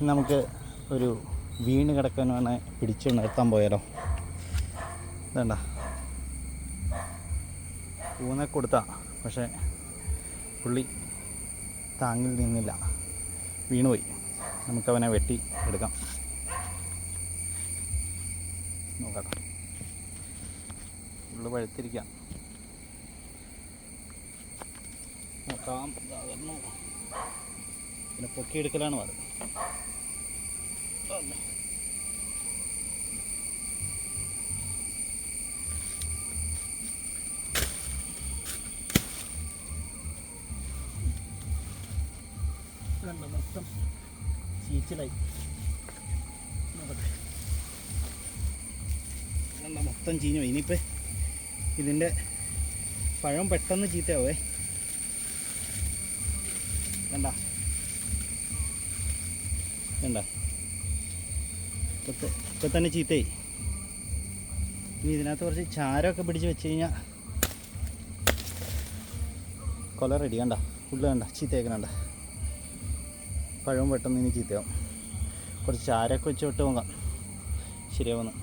നമുക്ക് ഒരു വീണ് കിടക്കാനാണ് പിടിച്ചു നിർത്താൻ പോയാലോ. വേണ്ട ഊന്നെ കൊടുത്താ പക്ഷേ പുള്ളി താങ്ങിൽ നിന്നില്ല, വീണുപോയി. നമുക്കവനെ വെട്ടി എടുക്കാം. നോക്കാം, പുള്ളി പഴുത്തിരിക്കാം. നോക്കാം, പിന്നെ പൊക്കിയെടുക്കലാണ് പാട്. മൊത്തം ചീച്ചിലായി, മൊത്തം ചീഞ്ഞു പോയി. ഇനിയിപ്പോൾ ഇതിൻ്റെ പഴം പെട്ടെന്ന് ചീത്തയാവേ. വേണ്ട വേണ്ട, ഇപ്പം തന്നെ ചീത്തയായി. ഇനി ഇതിനകത്ത് കുറച്ച് ചാരമൊക്കെ പിടിച്ച് വെച്ച് കഴിഞ്ഞാൽ കൊല റെഡി. കണ്ട ഫുള്ള് കണ്ട ചീത്തയേക്കണണ്ട. പഴവും പെട്ടെന്ന് ഇനി ചീത്തയാവും. കുറച്ച് ചാരമൊക്കെ വെച്ച് വിട്ട് നോക്കാം ശരിയാവുമെന്ന്.